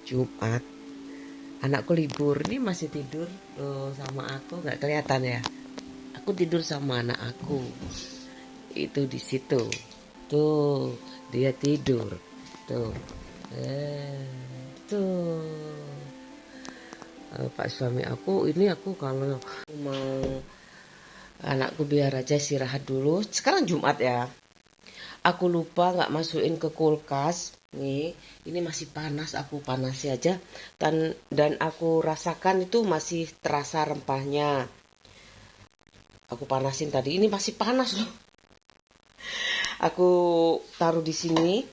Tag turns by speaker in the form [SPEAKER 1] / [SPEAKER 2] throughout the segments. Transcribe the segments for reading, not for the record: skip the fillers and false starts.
[SPEAKER 1] Jumat. Anakku libur nih masih tidur sama aku, nggak kelihatan ya. Aku tidur sama anak aku. Itu di situ. Tuh, dia tidur. Tuh. Eh, tuh. Pak suami aku ini aku kalau mau anakku biar aja istirahat dulu. Sekarang Jumat ya. Aku lupa nggak masukin ke kulkas. Nih, ini masih panas, aku panasi aja. Dan aku rasakan itu masih terasa rempahnya. Aku panasin tadi, ini masih panas loh. Aku taruh di sini.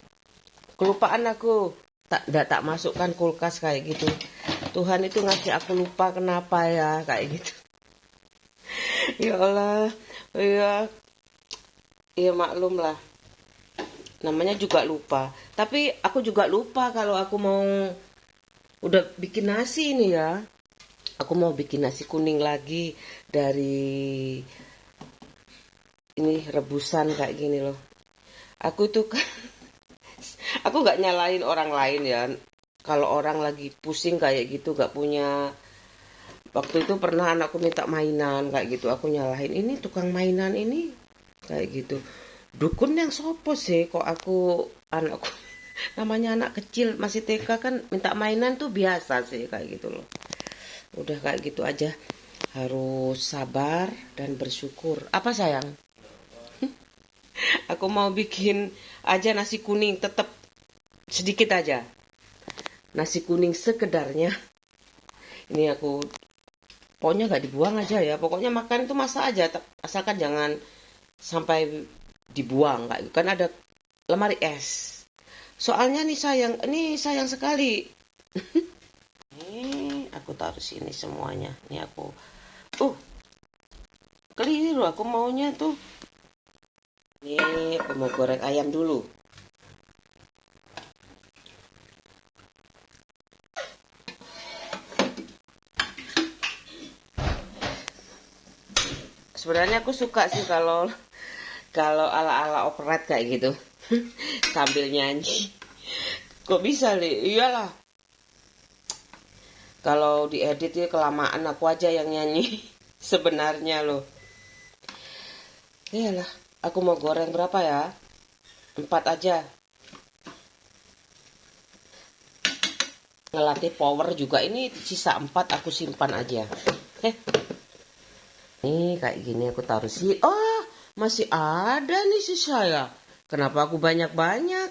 [SPEAKER 1] Kelupaan aku tak masukkan kulkas kayak gitu. Tuhan itu ngasih aku lupa kenapa ya kayak gitu. Ya Allah, ya, ya maklum lah. Namanya juga lupa. Tapi aku juga lupa kalau aku mau udah bikin nasi ini ya. Aku mau bikin nasi kuning lagi dari ini rebusan kayak gini loh. Aku tuh kan, aku nggak nyalain orang lain ya. Kalau orang lagi pusing kayak gitu nggak punya. Waktu itu pernah anakku minta mainan kayak gitu. Aku nyalahin ini tukang mainan ini kayak gitu. Dukun yang sopo sih kok aku anakku namanya anak kecil masih TK kan minta mainan tuh biasa sih kayak gitu loh. Udah kayak gitu aja. Harus sabar dan bersyukur. Apa sayang? Aku mau bikin aja nasi kuning tetap sedikit aja. Nasi kuning sekedarnya. Ini aku pokoknya nggak dibuang aja ya. Pokoknya makan itu masak aja. Asalkan jangan sampai dibuang kayak gitu. Kan ada lemari es. Soalnya nih sayang sekali. Ini aku taruh sini semuanya. Ini aku uh keliru aku maunya tuh. Ini aku mau goreng ayam dulu. Sebenarnya aku suka sih kalau kalau ala-ala operet kayak gitu. Sambil nyanyi. Kok bisa, Li? Iyalah. Kalau diedit ya kelamaan aku aja yang nyanyi. Sebenarnya loh. Iyalah. Aku mau goreng berapa ya? 4 aja. Ngelatih power juga. Ini sisa 4 aku simpan aja. Eh, nih kayak gini aku taruh sih. Oh, masih ada nih sisa ya. Kenapa aku banyak-banyak?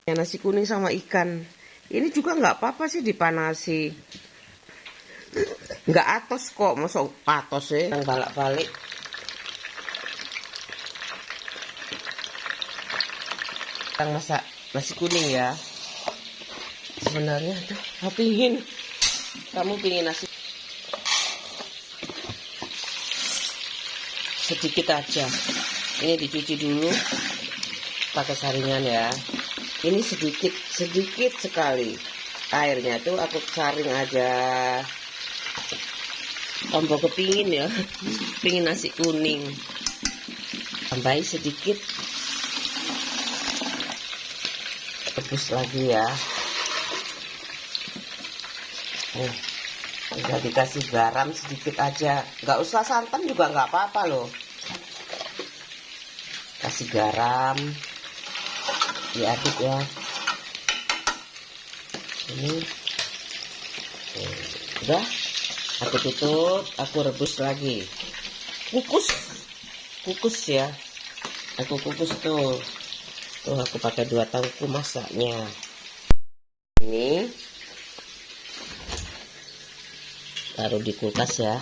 [SPEAKER 1] Ya, nasi kuning sama ikan. Ini juga nggak apa-apa sih dipanasi. Nggak atos kok, masuk patos ya. Yang balik-balik. Yang masak nasi kuning ya. Sebenarnya tuh, kamu pingin nasi sedikit aja. Ini dicuci dulu pakai saringan ya. Ini sedikit sekali airnya tuh aku saring aja. Tombol kepingin ya, pingin nasi kuning. Tambahin sedikit, rebus lagi ya. Udah dikasih garam sedikit aja, nggak usah santan juga nggak apa-apa loh. Kasih garam, diaduk ya. Ini udah, aku tutup, aku rebus lagi. Kukus ya. Aku kukus tuh. Tuh aku pakai 2 tangku masaknya. Ini taruh di kulkas ya.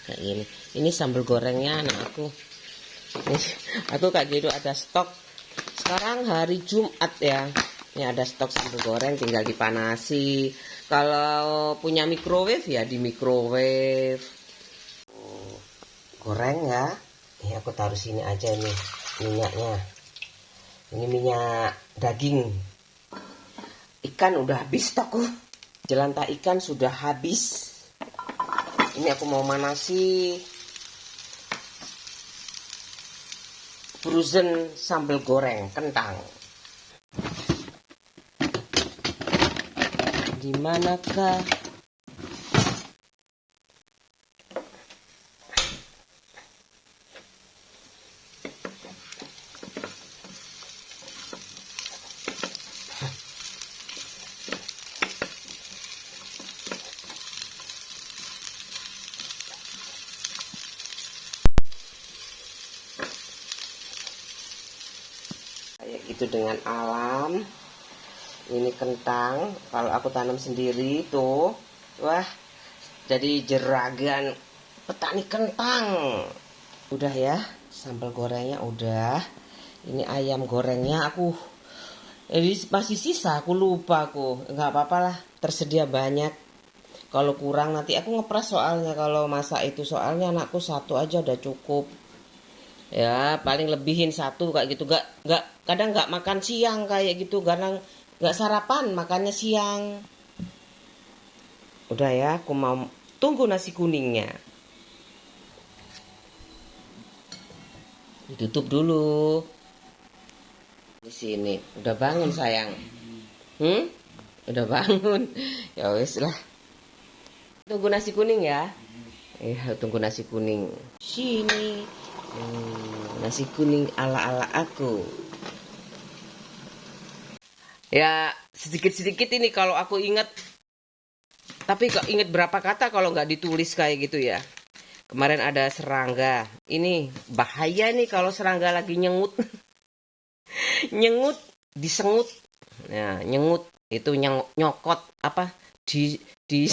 [SPEAKER 1] Kayak gini. Ini sambal gorengnya anak aku. Aku kayak gitu ada stok. Sekarang hari Jumat ya. Ini ada stok sambal goreng tinggal dipanasi. Kalau punya microwave ya di microwave. Goreng ya. Ini aku taruh sini aja nih minyaknya. Ini minyak daging. Ikan udah habis toko. Jelantah ikan sudah habis. Ini aku mau manasi frozen sambal goreng kentang. Di manakah kayak gitu dengan alam. Ini kentang, kalau aku tanam sendiri tuh, wah, jadi jeragan petani kentang. Udah ya, sambal gorengnya udah. Ini ayam gorengnya aku, ini masih sisa, aku lupa aku. Nggak apa-apa lah, tersedia banyak. Kalau kurang nanti aku ngepres soalnya kalau masak itu, soalnya anakku satu aja udah cukup. Ya paling lebihin satu kayak gitu, kadang nggak makan siang kayak gitu, kadang nggak sarapan makannya siang. Udah ya, aku mau tunggu nasi kuningnya. Ditutup dulu. Di sini udah bangun sayang. Udah bangun. Ya wes lah. Tunggu nasi kuning ya. Tunggu nasi kuning. Sini. Nasi kuning ala-ala aku. Ya sedikit-sedikit ini kalau aku ingat. Tapi kok ingat berapa kata kalau nggak ditulis kayak gitu ya. Kemarin ada serangga. Ini bahaya nih kalau serangga lagi nyengut. Nyengut, disengut. Nah, nyengut itu nyokot apa? Di di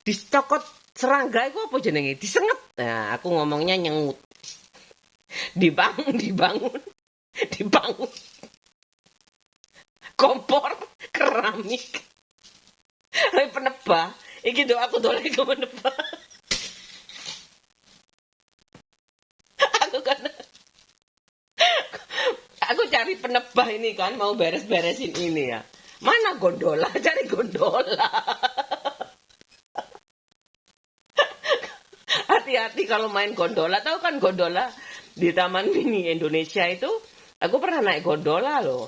[SPEAKER 1] dicokot serangga itu apa jenenge? Disenget. Nah, aku ngomongnya nyengut. Dibangun, dibangun, dibangun. Kompor keramik. Hai penebah. Iki do aku dolek ke penebah. Aku kan aku cari penebah ini kan, mau beres-beresin ini ya. Mana gondola? Cari gondola. Hati-hati kalau main gondola. Tahu kan gondola di Taman Mini Indonesia itu? Aku pernah naik gondola loh.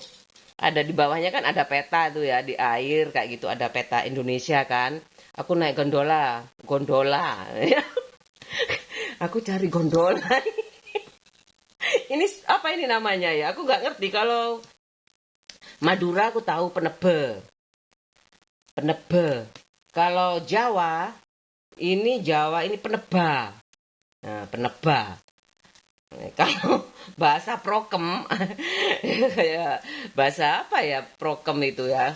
[SPEAKER 1] Ada di bawahnya kan ada peta tuh ya, di air kayak gitu ada peta Indonesia kan. Aku naik gondola, gondola. Aku cari gondola. Ini apa ini namanya ya? Aku nggak ngerti. Kalau Madura aku tahu penebe. Penebe. Kalau Jawa ini peneba. Nah, peneba. Kalau bahasa prokem, kayak bahasa apa ya prokem itu ya?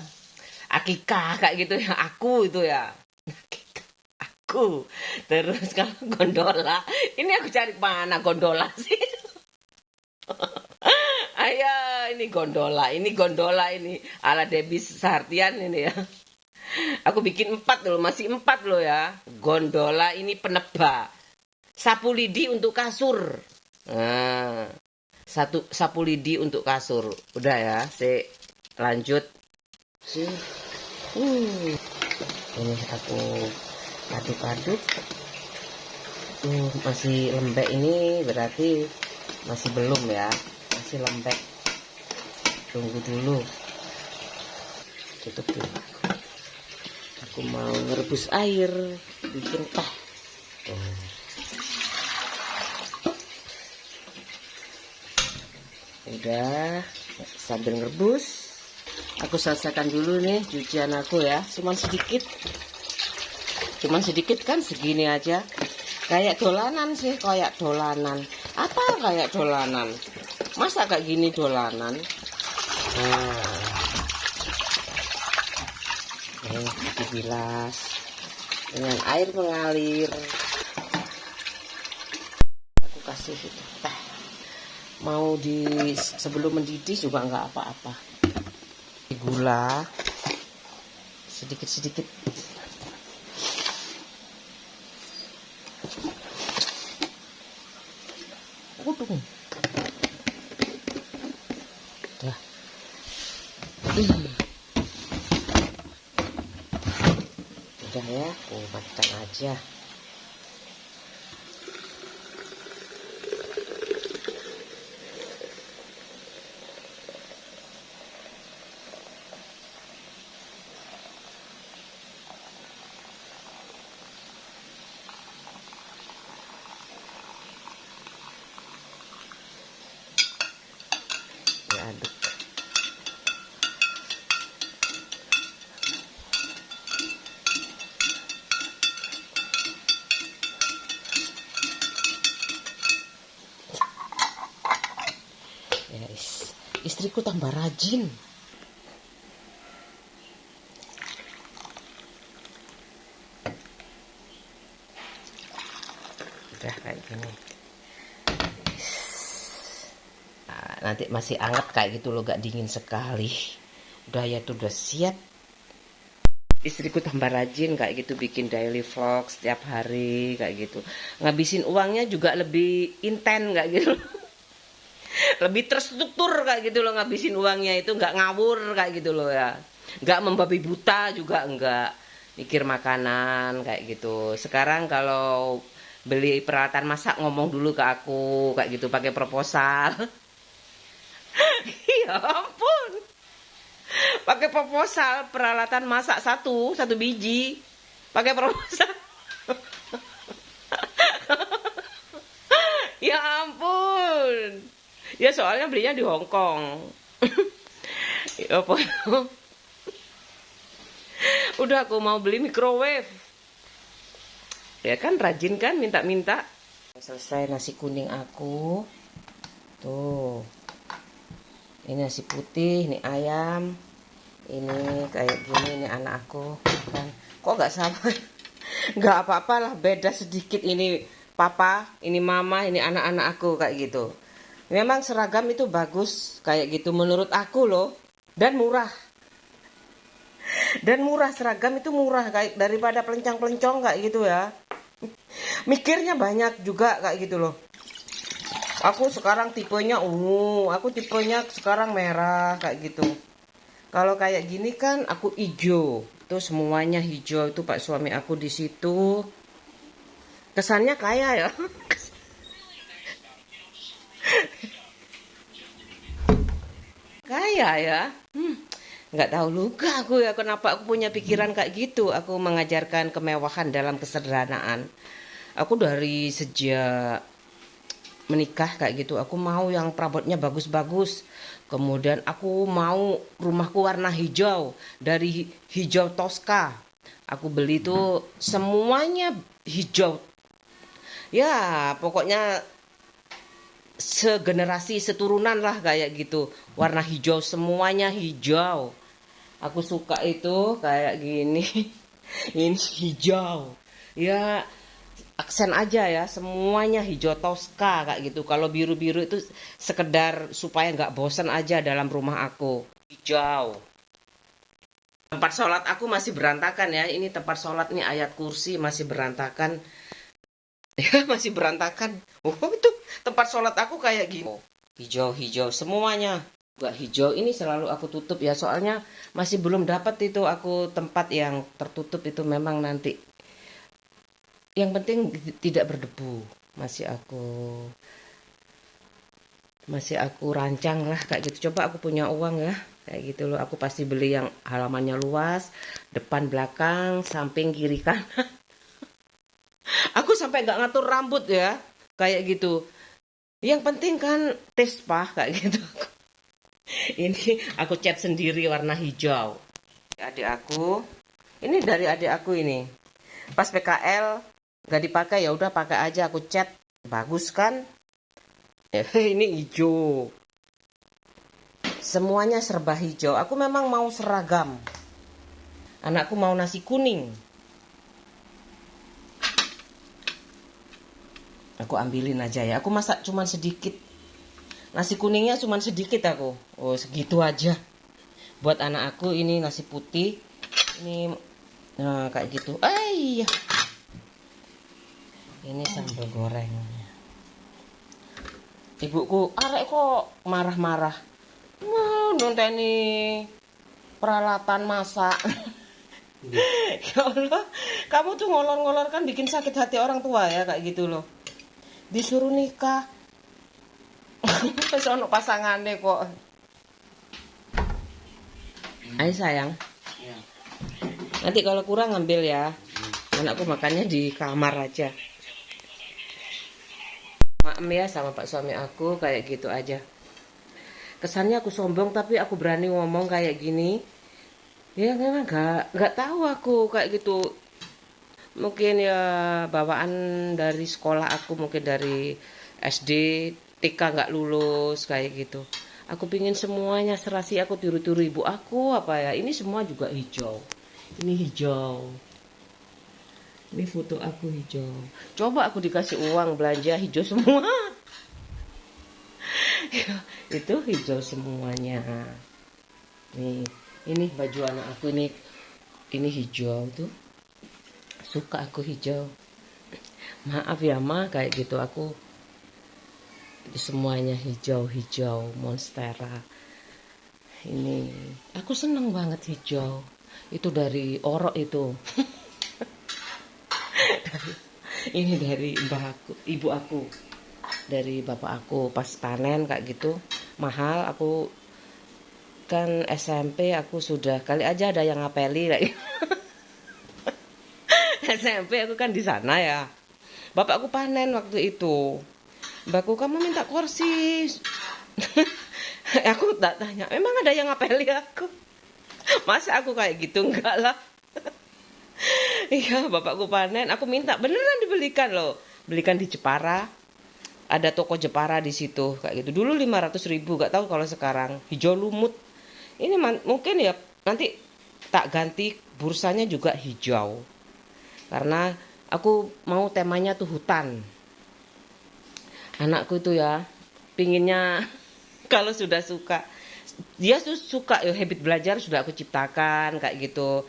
[SPEAKER 1] Akikah kayak gitu ya. Aku itu ya. Aku. Terus kalau gondola, ini aku cari mana gondola sih? Ayah, ini gondola ini ala Debbie Sartian ini ya. Aku bikin 4 loh, masih 4 loh ya. Gondola ini penebak. Sapu lidi untuk kasur. Nah, sapu lidi untuk kasur. Udah ya, lanjut. Ini aku aduk-aduk. Masih lembek ini berarti masih belum ya. Masih lembek. Tunggu dulu. Tutup dulu. Aku mau ngerebus air, bikin teh. Udah, sambil ngerebus, aku selesaikan dulu nih cucian aku ya. Cuman sedikit kan, segini aja. Kayak dolanan sih, kayak dolanan. Apa kayak dolanan? Masa kayak gini dolanan? Dibilas dengan air mengalir. Aku kasih teh. Mau sebelum mendidih juga nggak apa-apa. Gula sedikit-sedikit. Udah. Udah ya, aku matikan aja. istriku tambah rajin. Udah kayak gini. Nah, nanti masih anget kayak gitu loh, gak dingin sekali. Udah ya tuh, udah siap. Istriku tambah rajin kayak gitu, bikin daily vlog setiap hari kayak gitu. Ngabisin uangnya juga lebih inten kayak gitu. Lebih terstruktur kayak gitu loh, ngabisin uangnya itu nggak ngawur kayak gitu loh ya. Nggak membabi buta juga, nggak mikir makanan kayak gitu. Sekarang kalau beli peralatan masak ngomong dulu ke aku kayak gitu, pakai proposal. Ya ampun, pakai proposal peralatan masak satu biji, pakai proposal. Ya ampun, ya soalnya belinya di Hong Kong. Ya, udah aku mau beli microwave. Ya kan rajin kan minta-minta. Selesai nasi kuning aku. Tuh. Ini nasi putih, ini ayam. Ini kayak gini, ini anak aku kan. Kok nggak sama? Nggak apa-apalah, beda sedikit. Ini papa, ini mama, ini anak-anak aku kayak gitu. Memang seragam itu bagus kayak gitu menurut aku loh, dan murah. Dan murah, seragam itu murah kayak daripada pelencang-pelencong kayak gitu ya. Mikirnya banyak juga kayak gitu loh. Aku sekarang tipenya ungu, aku tipenya sekarang merah kayak gitu. Kalau kayak gini kan aku hijau. Tuh semuanya hijau, itu Pak suami aku di situ. Kesannya kaya ya. Kaya ya. Nggak tahu juga aku ya kenapa aku punya pikiran kayak gitu. Aku mengajarkan kemewahan dalam kesederhanaan. Aku dari sejak menikah kayak gitu, aku mau yang perabotnya bagus-bagus. Kemudian aku mau rumahku warna hijau, dari hijau Tosca. Aku beli tuh semuanya hijau. Ya, pokoknya segenerasi seturunan lah kayak gitu. Warna hijau, semuanya hijau. Aku suka itu kayak gini. Ini hijau. Ya, aksen aja ya, semuanya hijau Tosca kayak gitu. Kalau biru-biru itu sekedar supaya nggak bosan aja dalam rumah aku. Hijau. Tempat sholat aku masih berantakan ya. Ini tempat sholat nih, ayat kursi masih berantakan. Ya masih berantakan. Oh itu tempat sholat aku kayak gini. Hijau-hijau semuanya. Gak hijau ini selalu aku tutup ya. Soalnya masih belum dapat itu aku tempat yang tertutup itu, memang nanti. Yang penting tidak berdebu. Masih aku rancang lah kayak gitu. Coba aku punya uang ya kayak gitu loh, aku pasti beli yang halamannya luas, depan belakang samping kiri kanan. Aku sampai nggak ngatur rambut ya kayak gitu. Yang penting kan tes pah kayak gitu. Ini aku cat sendiri warna hijau. Adik aku, ini dari adik aku ini, pas PKL nggak dipakai, ya udah pakai aja, aku cat bagus kan. Ini hijau. Semuanya serba hijau. Aku memang mau seragam. Anakku mau nasi kuning. Aku ambilin aja ya. Aku masak cuman sedikit. Nasi kuningnya cuman sedikit aku. Oh, segitu aja. Buat anak aku ini nasi putih. Ini nah, kayak gitu. Iya. Ini sambal goreng. Ibuku, arek kok marah-marah. Mau nonteni peralatan masak. Ya Allah, kamu tuh ngolor-ngolor kan bikin sakit hati orang tua ya kayak gitu loh. Disuruh nikah, sono pasangannya kok. Ayo sayang, nanti kalau kurang ngambil ya. Anakku makannya di kamar aja. Maaf ya sama Pak suami aku kayak gitu aja. Kesannya aku sombong tapi aku berani ngomong kayak gini. Ya memang nggak tahu aku kayak gitu. Mungkin ya bawaan dari sekolah aku, mungkin dari SD TK nggak lulus kayak gitu. Aku pingin semuanya serasi, aku tiru-tiru ibu aku apa ya. Ini semua juga hijau. Ini hijau. Ini foto aku hijau. Coba aku dikasih uang belanja hijau semua. Itu hijau semuanya. Nih, ini baju anak aku ini hijau tuh. Suka aku hijau. Maaf ya Ma, kayak gitu aku semuanya hijau-hijau monstera. Ini aku seneng banget hijau. Itu dari orok itu. Ini dari mbah aku, ibu aku. Dari bapak aku pas panen kayak gitu. Mahal, aku kan SMP aku sudah kali aja ada yang ngapeli kayak gitu. SMP aku kan di sana ya. Bapakku panen waktu itu. Mbakku, kamu minta kursi. Aku tak tanya, emang ada yang ngapeli aku? Masa aku kayak gitu? Enggak lah. Iya, bapakku panen, aku minta beneran dibelikan loh. Belikan di Jepara. Ada toko Jepara di situ kayak gitu. Dulu 500.000, gak tahu kalau sekarang. Hijau lumut. Ini mungkin ya nanti tak ganti bursanya juga hijau. Karena aku mau temanya tuh hutan. Anakku itu ya pinginnya kalau sudah suka, dia suka ya, habit belajar sudah aku ciptakan kayak gitu.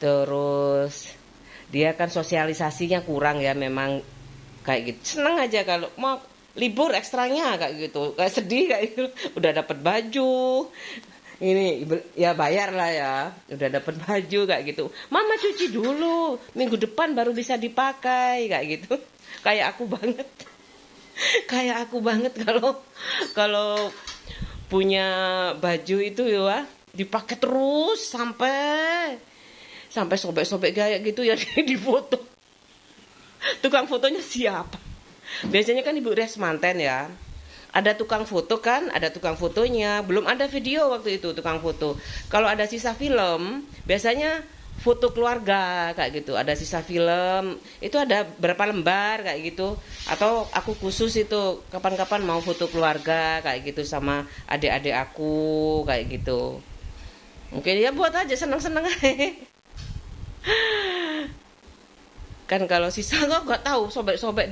[SPEAKER 1] Terus dia kan sosialisasinya kurang ya, memang kayak gitu. Seneng aja kalau mau libur ekstranya kayak gitu, kayak sedih kayak gitu. Udah dapat baju, ini ya bayar lah ya, udah dapat baju kayak gitu. Mama cuci dulu, minggu depan baru bisa dipakai kayak gitu. Kayak aku banget. Kayak aku banget kalau kalau punya baju itu ya dipakai terus sampai sampai sobek-sobek kayak gitu ya. Di foto. Tukang fotonya siapa? Biasanya kan Ibu Resmanten ya. Ada tukang foto kan, ada tukang fotonya. Belum ada video waktu itu tukang foto. Kalau ada sisa film, biasanya foto keluarga kayak gitu. Ada sisa film, itu ada berapa lembar kayak gitu. Atau aku khusus itu kapan-kapan mau foto keluarga kayak gitu sama adik-adik aku kayak gitu. Mungkin ya buat aja seneng-seneng aja. Kan kalau sisa kok gak tahu sobek-sobek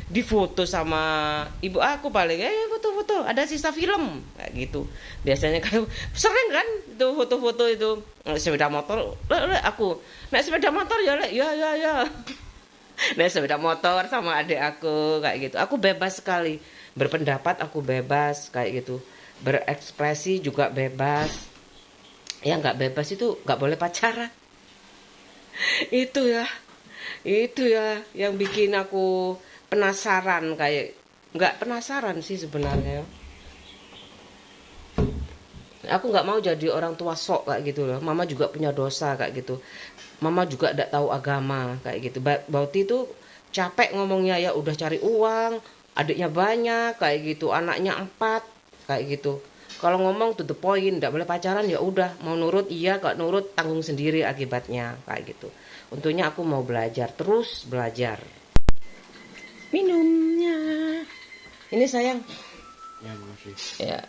[SPEAKER 1] di foto sama ibu aku paling foto-foto ada sisa film kayak gitu. Biasanya kan sering kan itu foto-foto itu sepeda motor aku naik sepeda motor ya ya naik sepeda motor sama adik aku kayak gitu. Aku bebas sekali berpendapat, aku bebas kayak gitu, berekspresi juga bebas. Yang nggak bebas itu nggak boleh pacaran. itu ya itu ya yang bikin aku penasaran, kayak nggak penasaran sih sebenarnya. Aku nggak mau jadi orang tua sok kayak gitu loh. Mama juga punya dosa kayak gitu. Mama juga tidak tahu agama kayak gitu. Bauti itu capek ngomongnya ya, udah cari uang, adiknya banyak kayak gitu, anaknya 4 kayak gitu. Kalau ngomong to the point, tidak boleh pacaran ya udah, mau nurut iya, gak nurut tanggung sendiri akibatnya kayak gitu. Untungnya aku mau belajar, terus belajar. Minumnya. Ini sayang.
[SPEAKER 2] Ya, makasih.
[SPEAKER 1] Ya,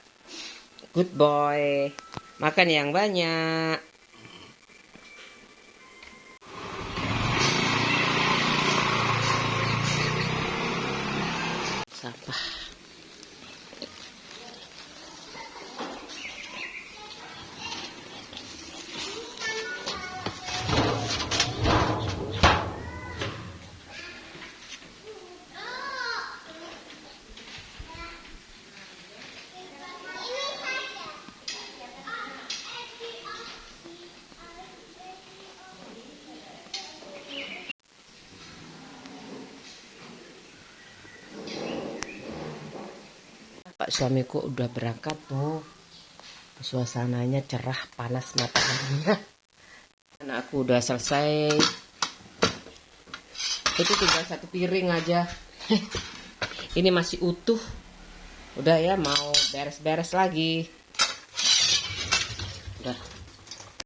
[SPEAKER 1] good boy. Makan yang banyak. Sampah. Pak suamiku udah berangkat tuh. Suasananya cerah, panas mataharinya. Anakku udah selesai. Itu tinggal 1 piring aja. Ini masih utuh. Udah ya, mau beres-beres lagi.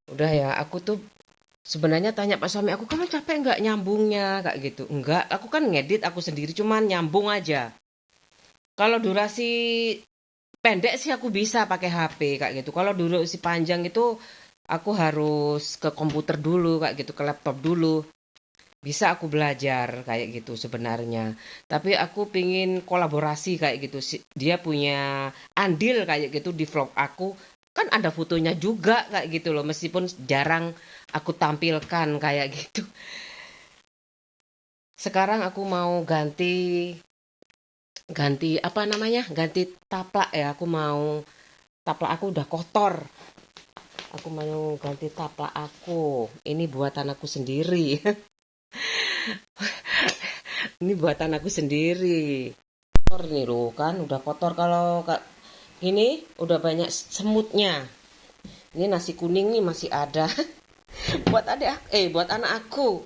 [SPEAKER 1] Udah ya, aku tuh sebenarnya tanya Pak suami aku, kamu capek nggak nyambungnya kayak gitu? Enggak, aku kan ngedit aku sendiri, cuman nyambung aja. Kalau durasi pendek sih aku bisa pakai HP kayak gitu. Kalau durasi panjang itu aku harus ke komputer dulu kayak gitu, ke laptop dulu. Bisa aku belajar kayak gitu sebenarnya. Tapi aku pingin kolaborasi kayak gitu. Dia punya andil kayak gitu di vlog aku. Kan ada fotonya juga kayak gitu loh. Meskipun jarang aku tampilkan kayak gitu. Sekarang aku mau ganti ganti apa namanya? Ganti taplak ya. Aku mau taplak aku udah kotor. Aku mau ganti taplak aku. Ini buatan aku sendiri. Ini buatan aku sendiri. Kotor nih loh kan, udah kotor kalau kak ini udah banyak semutnya. Ini nasi kuning nih masih ada. Buat buat anak aku.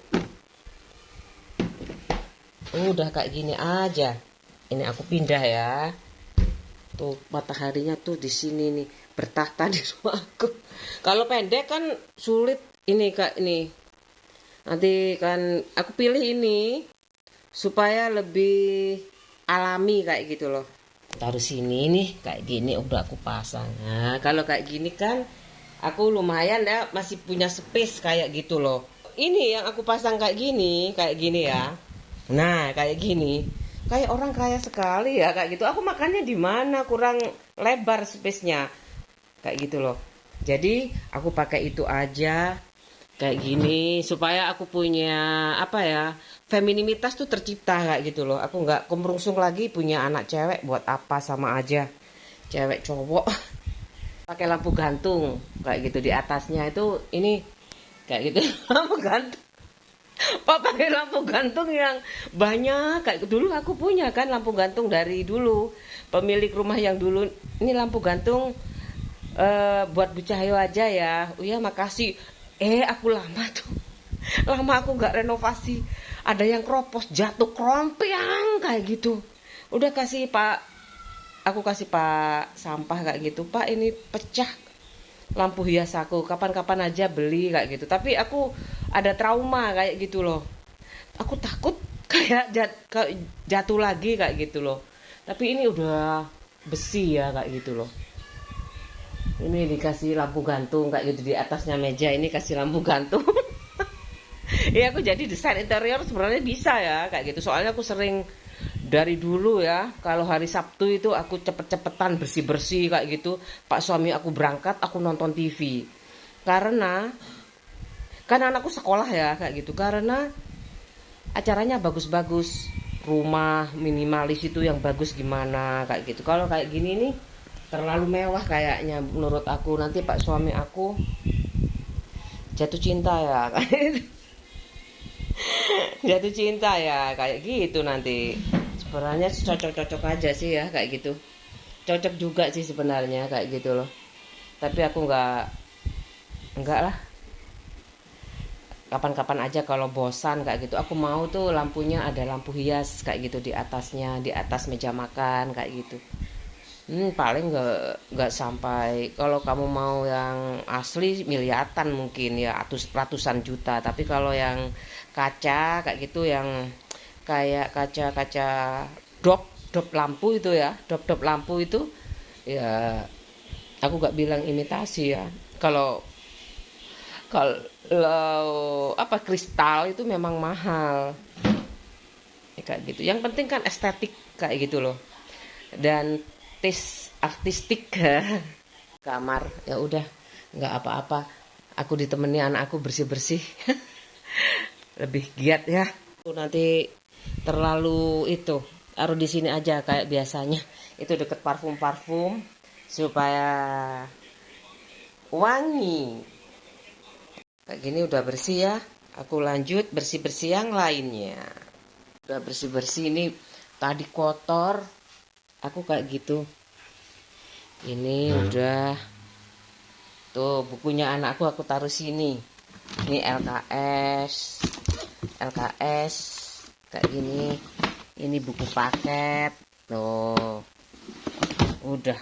[SPEAKER 1] Udah kayak gini aja. Ini aku pindah ya. Tuh mataharinya tuh di sini nih bertahta di rumah aku. Kalau pendek kan sulit ini kak ini. Nanti kan aku pilih ini supaya lebih alami kayak gitu loh. Taruh sini nih kayak gini udah aku pasang. Nah kalau kayak gini kan aku lumayan ya masih punya space kayak gitu loh. Ini yang aku pasang kayak gini ya. Nah kayak gini, kayak orang kaya sekali ya kayak gitu. Aku makannya di mana, kurang lebar space-nya kayak gitu loh. Jadi aku pakai itu aja kayak gini supaya aku punya apa ya, femininitas tuh tercipta kayak gitu loh. Aku nggak kemerungsung lagi punya anak cewek, buat apa, sama aja cewek cowok. Pakai lampu gantung kayak gitu di atasnya itu ini kayak gitu. Lampu gantung. Pak pakai lampu gantung yang banyak kayak dulu aku punya kan lampu gantung dari dulu. Pemilik rumah yang dulu ini lampu gantung buat Bu Cahyo aja ya. Oh ya makasih. Aku lama tuh. Lama aku nggak renovasi. Ada yang kropos jatuh krompiang kayak gitu. Udah kasih Pak, aku kasih Pak sampah kayak gitu. Pak ini pecah lampu hias aku. Kapan-kapan aja beli kayak gitu. Tapi aku ada trauma kayak gitu loh. Aku takut kayak jatuh lagi kayak gitu loh. Tapi ini udah besi ya kayak gitu loh. Ini dikasih lampu gantung kayak gitu di atasnya meja ini kasih lampu gantung. Ya aku jadi desain interior sebenarnya bisa ya kayak gitu. Soalnya aku sering dari dulu ya kalau hari Sabtu itu aku cepet-cepetan bersih-bersih kayak gitu. Pak suami aku berangkat aku nonton TV. Karena kan anakku sekolah ya kayak gitu. Karena acaranya bagus-bagus. Rumah minimalis itu yang bagus gimana kayak gitu. Kalau kayak gini nih terlalu mewah kayaknya menurut aku. Nanti Pak suami aku jatuh cinta ya. Jatuh cinta ya kayak gitu nanti. Sebenarnya cocok-cocok aja sih ya kayak gitu. Cocok juga sih sebenarnya kayak gitu loh. Tapi aku nggak lah. Kapan-kapan aja kalau bosan kayak gitu. Aku mau tuh lampunya ada lampu hias kayak gitu di atasnya, di atas meja makan kayak gitu. Paling nggak sampai, kalau kamu mau yang asli miliaran mungkin ya, ratusan juta. Tapi kalau yang kaca kayak gitu yang kayak kaca-kaca dop dop lampu itu ya, dop lampu itu ya aku nggak bilang imitasi ya. Kalau kalau apa kristal itu memang mahal ya, kayak gitu. Yang penting kan estetik kayak gitu loh. Dan tes artistik kamar ya udah nggak apa-apa, aku ditemani anak aku bersih-bersih. Lebih giat ya. Nanti terlalu itu taruh di sini aja kayak biasanya, itu deket parfum supaya wangi. Kayak gini udah bersih ya, aku lanjut bersih-bersih yang lainnya. Udah bersih-bersih ini, tadi kotor aku kayak gitu. Ini udah tuh bukunya anakku aku taruh sini. Ini LKS kayak gini. Ini buku paket. Tuh. Udah.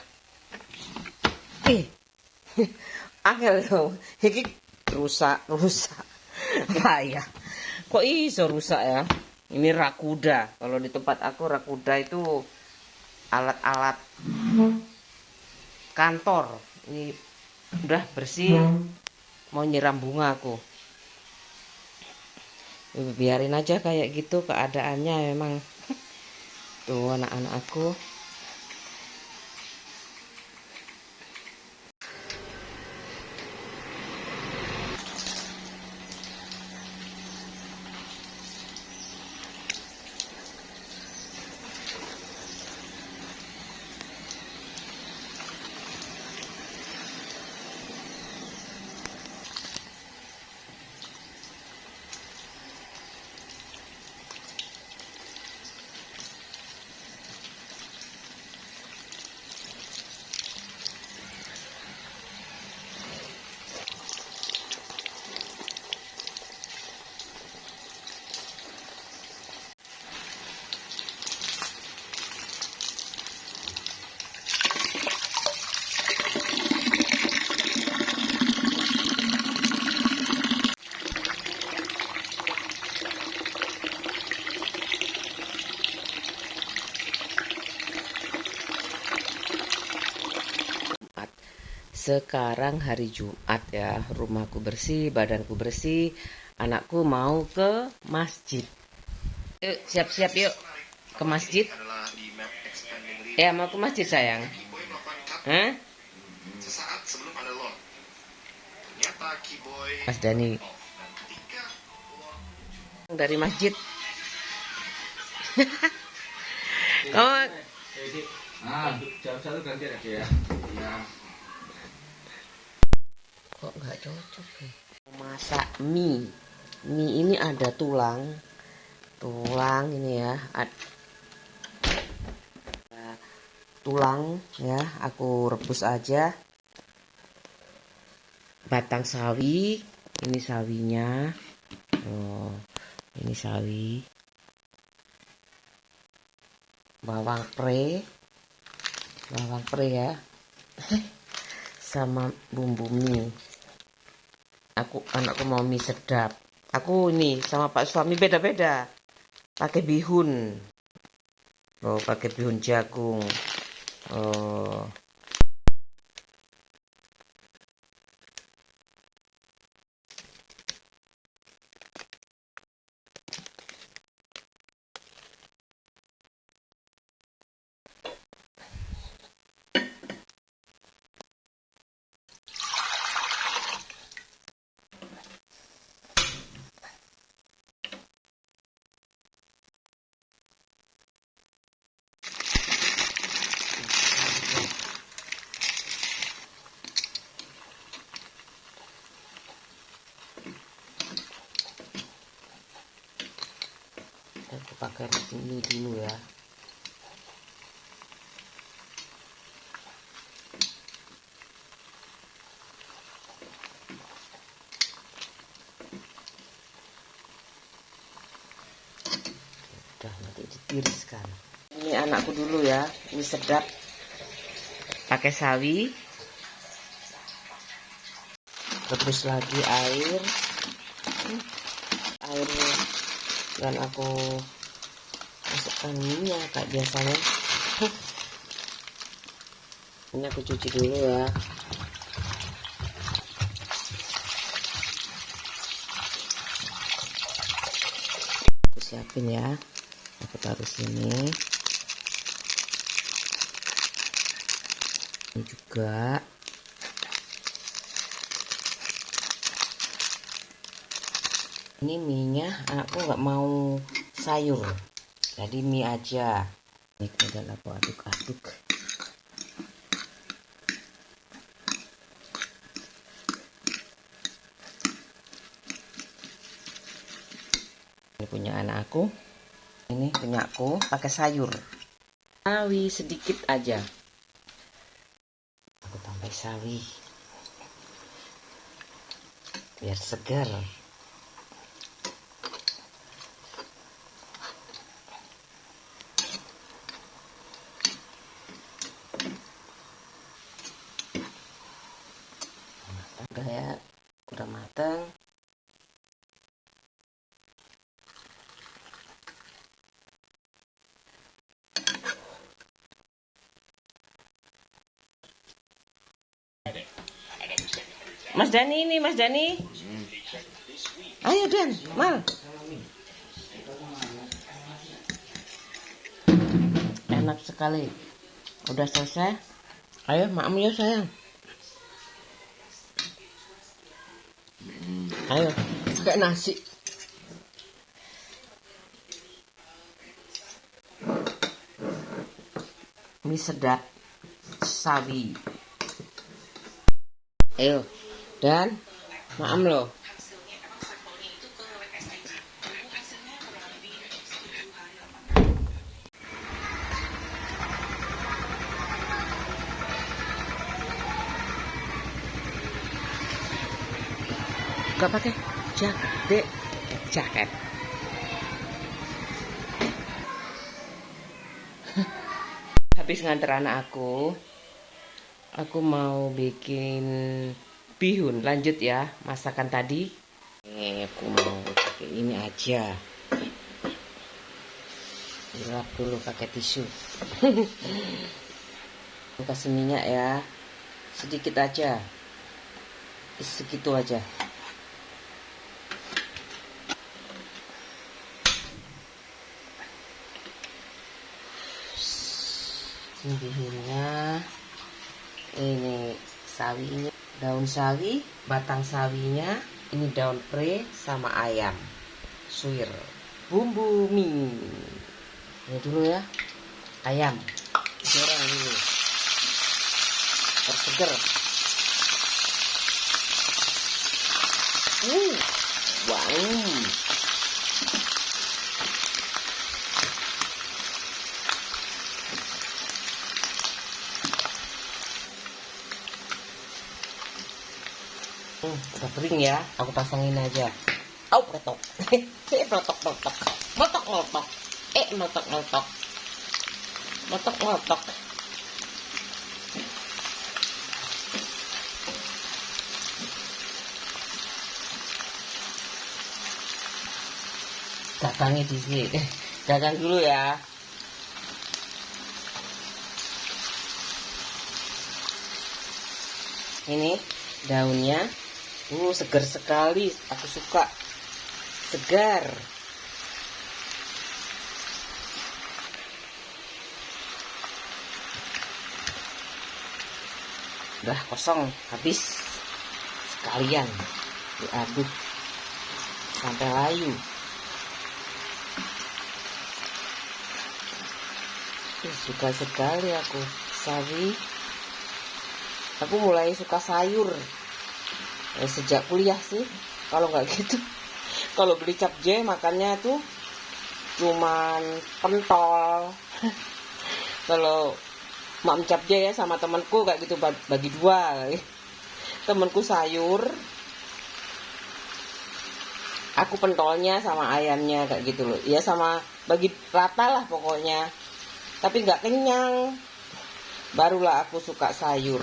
[SPEAKER 1] Angel dong. Iki rusak. Payah. Kok iso rusak ya? Ini rakuda. Kalau di tempat aku rakuda itu alat-alat kantor. Ini udah bersih, mau nyiram bunga aku. Biarin aja kayak gitu keadaannya memang. Tuh anak-anak aku. Sekarang hari Jumat ya, rumahku bersih, badanku bersih, anakku mau ke masjid. Yuk, siap-siap yuk ke masjid. Ya, mau ke masjid sayang. Hah? Mas Dani dari masjid. Oh,
[SPEAKER 2] jam 1 ganti aja ya. Iya.
[SPEAKER 1] kok nggak cocok ya? Masak mie. Mie ini ada tulang. Tulang ini ya. Tulang ya, aku rebus aja. Batang sawi, ini sawinya. Oh, ini sawi. Bawang pre ya. Sama bumbu mie. Anakku mau mie sedap. Aku ini sama Pak suami beda-beda. Pakai bihun. Oh, pakai bihun jagung. Oh. Aku pakai ini dulu ya. Udah nanti ditiriskan. Ini anakku dulu ya. Ini sedap. Pakai sawi. Rebus lagi air dan aku masukkan minyak kayak biasanya. Ini aku cuci dulu ya. Aku siapin ya. Aku taruh sini. Ini juga. Ini mie-nya aku nggak mau sayur, jadi mie aja. Ini kemudian aku aduk-aduk. Ini punya anak aku. Ini punya aku pakai sayur. Sawi sedikit aja. Aku tambah sawi. Biar segar. Udah ya, udah mateng. Mas Dani ini, Mas Dani. Ayo Dan, Mal. Enak sekali. Udah selesai. Ayo, maam ya sayang. Ayo, kayak nasi. Mie sedap sawi. Ayo, Dan, maam loh. Gak pakai jaket, jaket. Habis nganter anak aku mau bikin bihun. Lanjut ya masakan tadi. Aku mau pakai ini aja. Dilap dulu pakai tisu. Kasih minyak ya, sedikit aja, segitu aja. Ini bihunnya, ini sawinya, daun sawi, batang sawinya, ini daun pre sama ayam suwir, bumbu mie. Ini dulu ya, ayam goreng dulu terseger. Wow. Udah kering ya, aku pasangin aja. Au, meletok. Meletok, meletok. Meletok, meletok. Meletok, meletok. Meletok, meletok. Gagangnya di sini. Gagang dulu ya. Ini daunnya. Segar sekali, aku suka segar. Udah kosong, habis sekalian diaduk sampai layu. Suka sekali aku sawi. Aku mulai suka sayur sejak kuliah sih. Kalau nggak gitu, kalau beli capcay makannya tuh cuman pentol. Kalau mak capcay ya sama temanku kayak gitu, bagi dua. Temanku sayur, aku pentolnya sama ayamnya kayak gitu loh. Ya sama bagi rata lah pokoknya. Tapi nggak kenyang. Barulah aku suka sayur.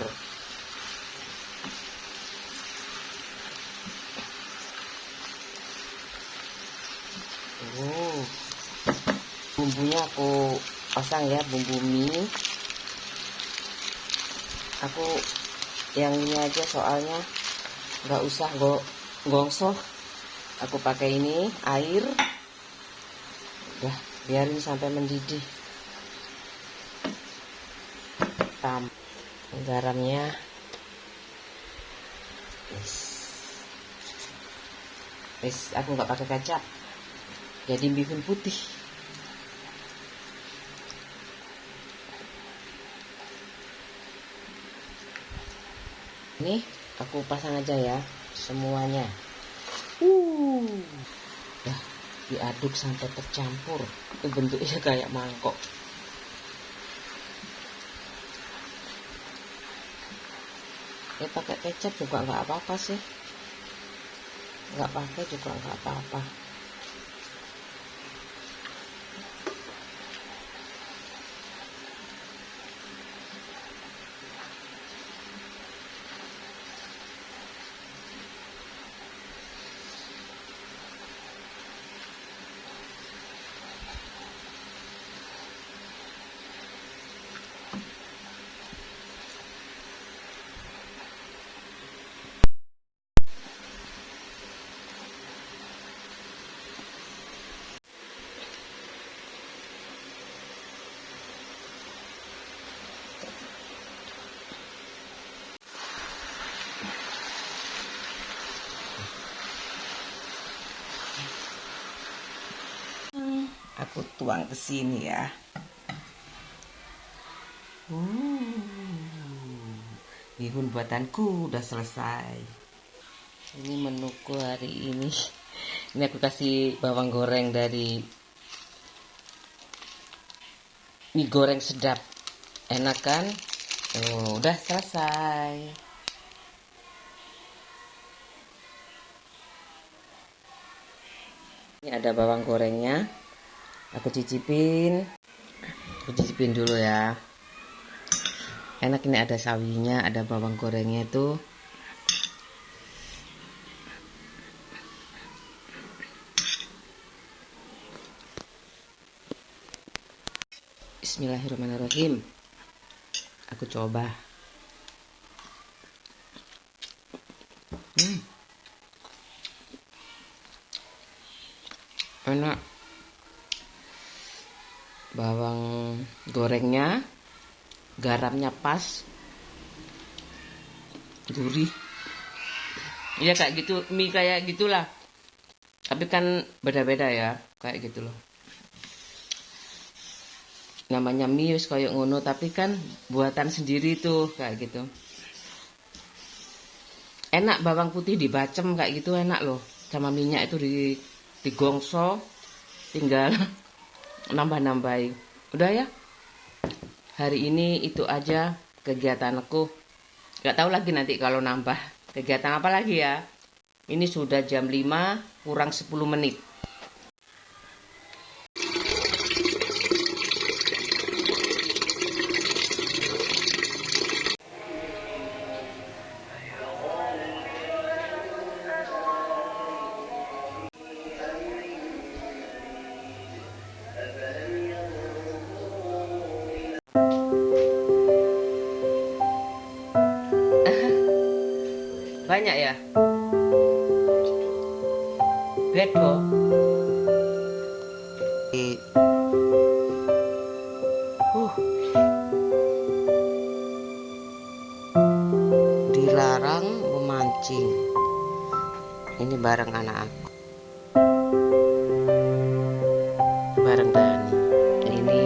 [SPEAKER 1] Bumbunya aku pasang ya, bumbu mie. Aku yang ini aja soalnya nggak usah gosok. Aku pakai ini air. Udah, biarin sampai mendidih. Garamnya. Aku nggak pakai kecap. Jadi bihun putih. Ini aku pasang aja ya semuanya. Dah diaduk sampai tercampur. Itu bentuknya kayak mangkok. Ya pakai kecap juga nggak apa-apa sih. Nggak pakai juga nggak apa-apa. Aku tuang ke sini ya. Bihun buatanku udah selesai. Ini menuku hari ini. Ini aku kasih bawang goreng dari mie goreng sedap. Enak kan? Oh, udah selesai. Ini ada bawang gorengnya. Aku cicipin dulu ya. Enak, ini ada sawinya, ada bawang gorengnya itu. Bismillahirrahmanirrahim. Aku coba. Enak. Bawang gorengnya, garamnya pas, gurih. Ya kayak gitu, mie kayak gitulah. Tapi kan beda-beda ya, kayak gitu loh. Namanya mie wis kayak ngono, tapi kan buatan sendiri tuh kayak gitu. Enak bawang putih dibacem kayak gitu, enak loh. Sama minyak itu digongso, tinggal nambah-nambahin. Udah ya. Hari ini itu aja kegiatanku. Gak tahu lagi nanti kalau nambah kegiatan apa lagi ya. Ini sudah jam 5 kurang 10 menit. Banyak ya? Bedo. Dilarang memancing. Ini bareng anak aku. Bareng Dani. Ini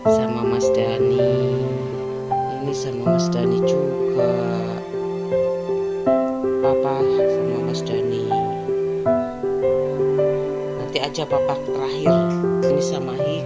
[SPEAKER 1] sama Mas Dani. Ini sama Mas Dani juga. Papa sama Mas Dani. Nanti aja papa terakhir. Ini sama Hi.